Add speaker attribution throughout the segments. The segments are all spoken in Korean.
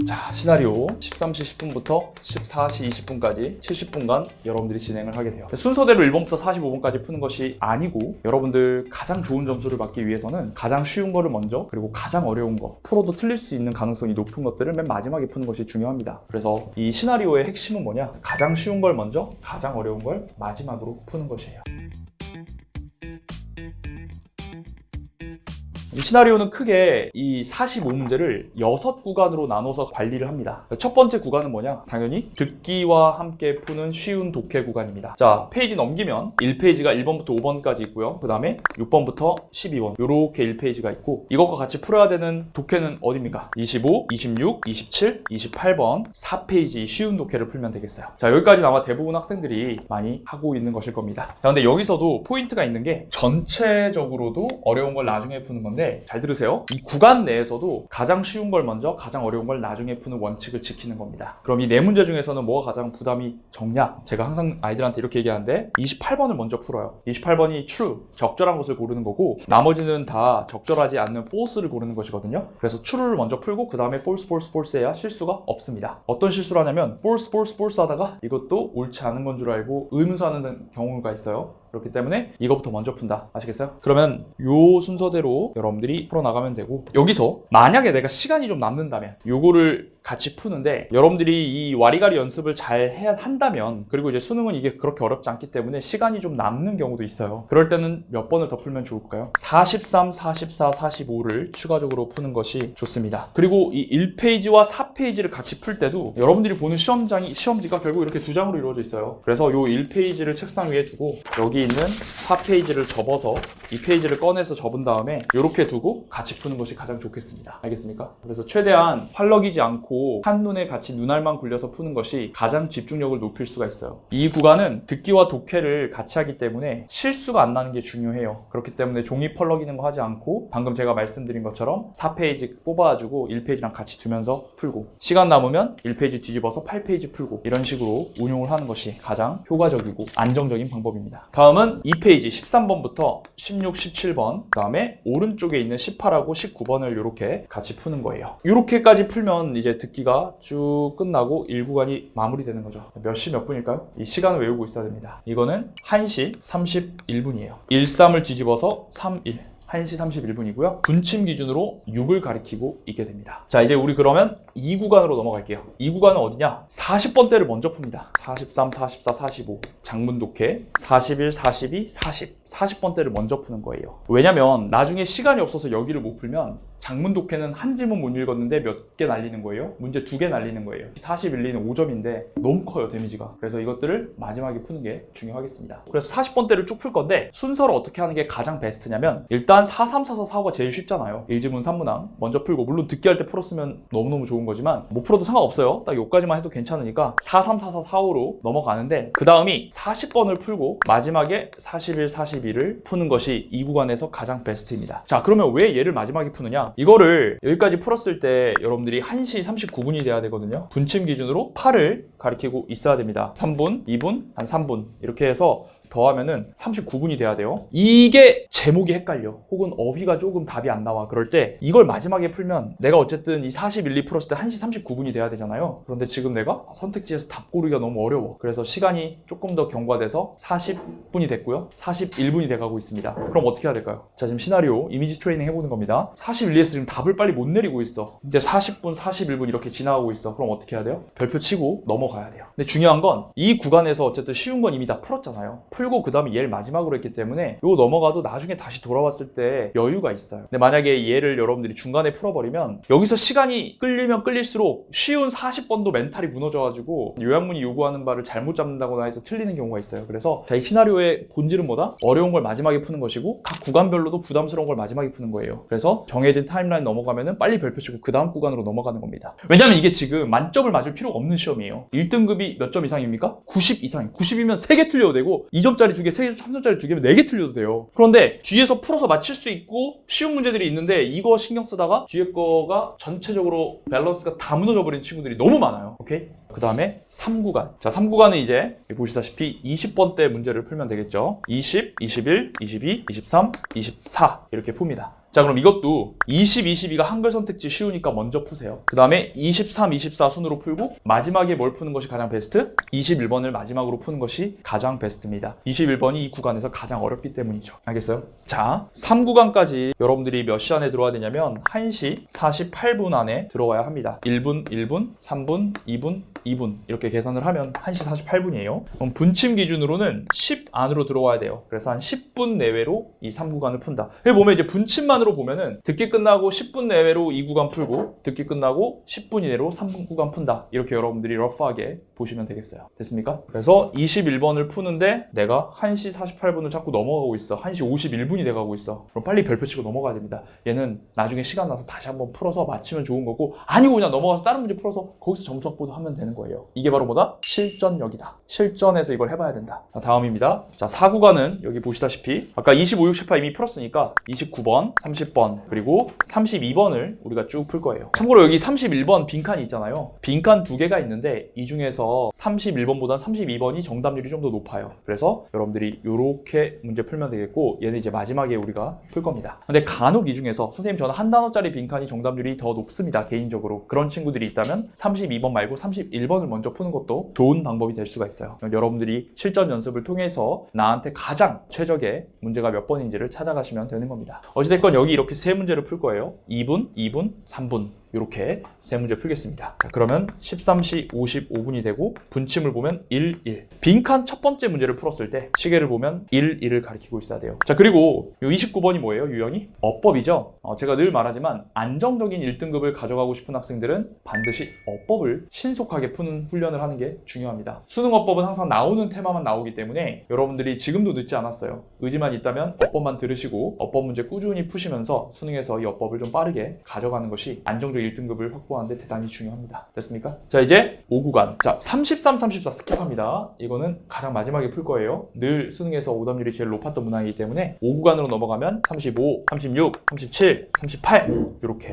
Speaker 1: 자, 시나리오 13시 10분부터 14시 20분까지 70분간 여러분들이 진행을 하게 돼요. 순서대로 1번부터 45번까지 푸는 것이 아니고 여러분들 가장 좋은 점수를 받기 위해서는 가장 쉬운 거를 먼저, 그리고 가장 어려운 거, 풀어도 틀릴 수 있는 가능성이 높은 것들을 맨 마지막에 푸는 것이 중요합니다. 그래서 이 시나리오의 핵심은 뭐냐? 가장 쉬운 걸 먼저, 가장 어려운 걸 마지막으로 푸는 것이에요. 이 시나리오는 크게 이 45문제를 6구간으로 나눠서 관리를 합니다. 첫 번째 구간은 뭐냐? 당연히 듣기와 함께 푸는 쉬운 독해 구간입니다. 자, 페이지 넘기면 1페이지가 1번부터 5번까지 있고요. 그 다음에 6번부터 12번 이렇게 1페이지가 있고, 이것과 같이 풀어야 되는 독해는 어디입니까? 25, 26, 27, 28번 4페이지 쉬운 독해를 풀면 되겠어요. 자, 여기까지는 아마 대부분 학생들이 많이 하고 있는 것일 겁니다. 자, 근데 여기서도 포인트가 있는 게 전체적으로도 어려운 걸 나중에 푸는 건데, 잘 들으세요. 이 구간 내에서도 가장 쉬운 걸 먼저, 가장 어려운 걸 나중에 푸는 원칙을 지키는 겁니다. 그럼 이 4문제 중에서는 뭐가 가장 부담이 적냐? 제가 항상 아이들한테 이렇게 얘기하는데 28번을 먼저 풀어요. 28번이 true, 적절한 것을 고르는 거고, 나머지는 다 적절하지 않는 false를 고르는 것이거든요. 그래서 true를 먼저 풀고 그 다음에 false, false, false 해야 실수가 없습니다. 어떤 실수를 하냐면 false, false, false 하다가 이것도 옳지 않은 건 줄 알고 의문사하는 경우가 있어요. 그렇기 때문에 이거부터 먼저 푼다. 아시겠어요? 그러면 요 순서대로 여러분들이 풀어나가면 되고, 여기서 만약에 내가 시간이 좀 남는다면 요거를 같이 푸는데, 여러분들이 이 와리가리 연습을 잘 해야 한다면, 그리고 이제 수능은 이게 그렇게 어렵지 않기 때문에 시간이 좀 남는 경우도 있어요. 그럴 때는 몇 번을 더 풀면 좋을까요? 43, 44, 45를 추가적으로 푸는 것이 좋습니다. 그리고 이 1페이지와 4페이지를 같이 풀 때도 여러분들이 보는 시험지가 결국 이렇게 2장으로 이루어져 있어요. 그래서 요 1페이지를 책상 위에 두고 여기 있는 4페이지를 접어서 2페이지를 꺼내서 접은 다음에 이렇게 두고 같이 푸는 것이 가장 좋겠습니다. 알겠습니까? 그래서 최대한 활럭이지 않고 한눈에 같이 눈알만 굴려서 푸는 것이 가장 집중력을 높일 수가 있어요. 이 구간은 듣기와 독해를 같이 하기 때문에 실수가 안 나는 게 중요해요. 그렇기 때문에 종이 펄럭이는 거 하지 않고 방금 제가 말씀드린 것처럼 4페이지 뽑아가지고 1페이지랑 같이 두면서 풀고, 시간 남으면 1페이지 뒤집어서 8페이지 풀고, 이런 식으로 운용을 하는 것이 가장 효과적이고 안정적인 방법입니다. 다음은 2페이지 13번부터 16, 17번, 그 다음에 오른쪽에 있는 18하고 19번을 이렇게 같이 푸는 거예요. 이렇게까지 풀면 이제 듣기가 쭉 끝나고 1구간이 마무리되는 거죠. 몇 시 몇 분일까요? 이 시간을 외우고 있어야 됩니다. 이거는 1시 31분이에요. 13을 뒤집어서 31. 1시 31분이고요. 분침 기준으로 6을 가리키고 있게 됩니다. 자, 이제 우리 그러면 2구간으로 넘어갈게요. 2구간은 어디냐? 40번대를 먼저 풉니다. 43, 44, 45 장문 독해, 41, 42, 40 40번대를 먼저 푸는 거예요. 왜냐면 나중에 시간이 없어서 여기를 못 풀면 장문 독해는 한 지문 못 읽었는데 몇 개 날리는 거예요? 문제 2개 날리는 거예요. 41리는 5점인데 너무 커요, 데미지가. 그래서 이것들을 마지막에 푸는 게 중요하겠습니다. 그래서 40번대를 쭉 풀 건데, 순서를 어떻게 하는 게 가장 베스트냐면, 일단 43, 44, 45가 제일 쉽잖아요. 1지문 3문항 먼저 풀고, 물론 듣기 할 때 풀었으면 너무너무 좋은 거지만 못 풀어도 상관없어요. 딱 여기까지만 해도 괜찮으니까 43, 44, 45로 넘어가는데, 그 다음이 40번을 풀고 마지막에 41, 42를 푸는 것이 이 구간에서 가장 베스트입니다. 자, 그러면 왜 얘를 마지막에 푸느냐? 이거를 여기까지 풀었을 때 여러분들이 1시 39분이 돼야 되거든요. 분침 기준으로 8을 가리키고 있어야 됩니다. 3분, 2분, 한 3분 이렇게 해서 더하면은 39분이 돼야 돼요. 이게 제목이 헷갈려. 혹은 어휘가 조금 답이 안 나와. 그럴 때 이걸 마지막에 풀면 내가 어쨌든 이 41, 2 풀었을 때 1시 39분이 돼야 되잖아요. 그런데 지금 내가 선택지에서 답 고르기가 너무 어려워. 그래서 시간이 조금 더 경과돼서 40분이 됐고요. 41분이 돼가고 있습니다. 그럼 어떻게 해야 될까요? 자, 지금 시나리오 이미지 트레이닝 해보는 겁니다. 41에서 지금 답을 빨리 못 내리고 있어. 근데 40분, 41분 이렇게 지나가고 있어. 그럼 어떻게 해야 돼요? 별표 치고 넘어가야 돼요. 근데 중요한 건 이 구간에서 어쨌든 쉬운 건 이미 다 풀었잖아요. 풀고 그 다음에 얘를 마지막으로 했기 때문에 이거 넘어가도 나중에 다시 돌아왔을 때 여유가 있어요. 근데 만약에 얘를 여러분들이 중간에 풀어버리면 여기서 시간이 끌리면 끌릴수록 쉬운 40번도 멘탈이 무너져가지고 요양문이 요구하는 바를 잘못 잡는다거나 해서 틀리는 경우가 있어요. 그래서 자, 이 시나리오의 본질은 뭐다? 어려운 걸 마지막에 푸는 것이고, 각 구간별로도 부담스러운 걸 마지막에 푸는 거예요. 그래서 정해진 타임라인 넘어가면은 빨리 별표 치고 그 다음 구간으로 넘어가는 겁니다. 왜냐면 이게 지금 만점을 맞을 필요가 없는 시험이에요. 1등급이 몇 점 이상입니까? 90 이상이에요. 90이면 3개 틀려도 되고, 2점짜리 2개, 3점짜리 2개면 4개 틀려도 돼요. 그런데 뒤에서 풀어서 맞힐 수 있고 쉬운 문제들이 있는데, 이거 신경 쓰다가 뒤에 거가 전체적으로 밸런스가 다 무너져 버린 친구들이 너무 많아요. 오케이? 그 다음에 3구간. 자, 3구간은 이제 보시다시피 20번대 문제를 풀면 되겠죠. 20, 21, 22, 23, 24 이렇게 풉니다. 자, 그럼 이것도 20, 22가 한글 선택지 쉬우니까 먼저 푸세요. 그 다음에 23, 24 순으로 풀고 마지막에 뭘 푸는 것이 가장 베스트? 21번을 마지막으로 푸는 것이 가장 베스트입니다. 21번이 이 구간에서 가장 어렵기 때문이죠. 알겠어요? 자, 3구간까지 여러분들이 몇 시 안에 들어와야 되냐면 1시 48분 안에 들어와야 합니다. 1분, 1분, 3분, 2분, 2분 이렇게 계산을 하면 1시 48분이에요. 그럼 분침 기준으로는 10 안으로 들어와야 돼요. 그래서 한 10분 내외로 이 3구간을 푼다. 여기 보면 이제 분침만으로 보면은 듣기 끝나고 10분 내외로 2구간 풀고 듣기 끝나고 10분 이내로 3구간 푼다. 이렇게 여러분들이 러프하게 보시면 되겠어요. 됐습니까? 그래서 21번을 푸는데 내가 1시 48분을 자꾸 넘어가고 있어. 1시 51분이 돼가고 있어. 그럼 빨리 별표 치고 넘어가야 됩니다. 얘는 나중에 시간 나서 다시 한번 풀어서 맞히면 좋은 거고, 아니고 그냥 넘어가서 다른 문제 풀어서 거기서 점수 확보도 하면 되는 거예요. 이게 바로 뭐다? 실전력이다. 실전에서 이걸 해봐야 된다. 자, 다음입니다. 자, 4구간은 여기 보시다시피 아까 25, 6, 18 이미 풀었으니까 29번, 30번, 그리고 32번을 우리가 쭉 풀 거예요. 참고로 여기 31번 빈칸이 있잖아요. 빈칸 2개가 있는데 이 중에서 31번보다 32번이 정답률이 좀 더 높아요. 그래서 여러분들이 이렇게 문제 풀면 되겠고, 얘는 이제 마지막에 우리가 풀 겁니다. 근데 간혹 이 중에서 선생님 저는 한 단어짜리 빈칸이 정답률이 더 높습니다. 개인적으로. 그런 친구들이 있다면 32번 말고 31번을 먼저 푸는 것도 좋은 방법이 될 수가 있어요. 여러분들이 실전 연습을 통해서 나한테 가장 최적의 문제가 몇 번인지를 찾아가시면 되는 겁니다. 어찌됐건 여기 이렇게 세 문제를 풀 거예요. 2분, 2분, 3분 이렇게 세 문제 풀겠습니다. 자, 그러면 13시 55분이 되고 분침을 보면 1, 1. 빈칸 첫 번째 문제를 풀었을 때 시계를 보면 1, 1을 가리키고 있어야 돼요. 자, 그리고 이 29번이 뭐예요? 유형이? 어법이죠. 제가 늘 말하지만 안정적인 1등급을 가져가고 싶은 학생들은 반드시 어법을 신속하게 푸는 훈련을 하는 게 중요합니다. 수능 어법은 항상 나오는 테마만 나오기 때문에 여러분들이 지금도 늦지 않았어요. 의지만 있다면 어법만 들으시고 어법 문제 꾸준히 푸시면서 수능에서 이 어법을 좀 빠르게 가져가는 것이 안정적 1등급을 확보하는데 대단히 중요합니다. 됐습니까? 자, 이제 5구간. 자, 33, 34 스킵합니다. 이거는 가장 마지막에 풀 거예요. 늘 수능에서 오답률이 제일 높았던 문항이기 때문에 5구간으로 넘어가면 35, 36, 37, 38 이렇게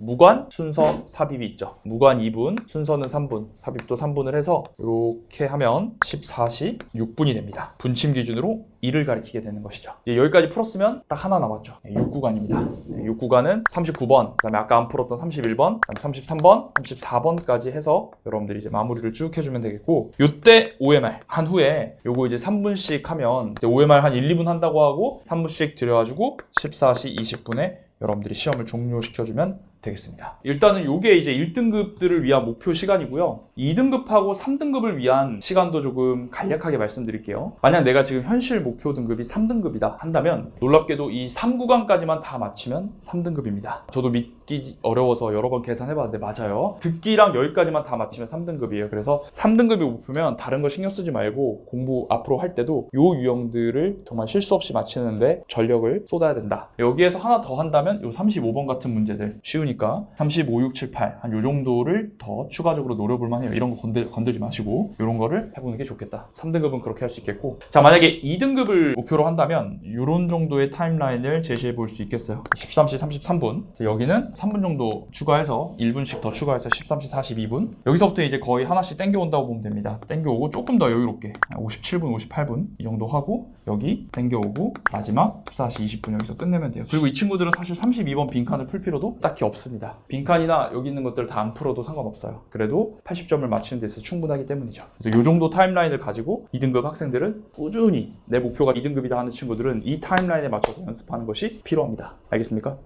Speaker 1: 무관, 순서, 삽입이 있죠. 무관 2분, 순서는 3분, 삽입도 3분을 해서 이렇게 하면 14시 6분이 됩니다. 분침 기준으로 1을 가리키게 되는 것이죠. 이제 여기까지 풀었으면 딱 하나 남았죠. 6구간입니다. 6구간은 39번, 그 다음에 아까 안 풀었던 31번, 33번, 34번까지 해서 여러분들이 이제 마무리를 쭉 해주면 되겠고, 요때 OMR 한 후에 요거 이제 3분씩 하면 이제 OMR 한 1, 2분 한다고 하고 3분씩 들여가지고 14시 20분에 여러분들이 시험을 종료시켜주면 되겠습니다. 일단은 이게 이제 1등급들을 위한 목표 시간이고요. 2등급하고 3등급을 위한 시간도 조금 간략하게 말씀드릴게요. 만약 내가 지금 현실 목표 등급이 3등급이다 한다면 놀랍게도 이 3구간까지만 다 맞추면 3등급입니다. 저도 믿기 어려워서 여러 번 계산해봤는데 맞아요. 듣기랑 여기까지만 다 맞추면 3등급이에요. 그래서 3등급이 목표면 다른 거 신경 쓰지 말고 공부 앞으로 할 때도 요 유형들을 정말 실수 없이 맞추는데 전력을 쏟아야 된다. 여기에서 하나 더 한다면 요 35번 같은 문제들 쉬우니까 35, 6, 7, 8 한 요 정도를 더 추가적으로 노려볼 만해요. 이런 거 건들지 마시고 이런 거를 해보는 게 좋겠다. 3등급은 그렇게 할 수 있겠고, 자, 만약에 2등급을 목표로 한다면 이런 정도의 타임라인을 제시해 볼 수 있겠어요. 13시 33분 여기는 3분 정도 추가해서 1분씩 더 추가해서 13시 42분 여기서부터 이제 거의 하나씩 땡겨온다고 보면 됩니다. 땡겨오고 조금 더 여유롭게 57분, 58분 이 정도 하고 여기 땡겨오고 마지막 14시 20분 여기서 끝내면 돼요. 그리고 이 친구들은 사실 32번 빈칸을 풀 필요도 딱히 없습니다. 빈칸이나 여기 있는 것들 다 안 풀어도 상관없어요. 그래도 80점을 맞추는 데 있어서 충분하기 때문이죠. 그래서 이 정도 타임라인을 가지고 2등급 학생들은 꾸준히 내 목표가 2등급이다 하는 친구들은 이 타임라인에 맞춰서 연습하는 것이 필요합니다. 알겠습니까?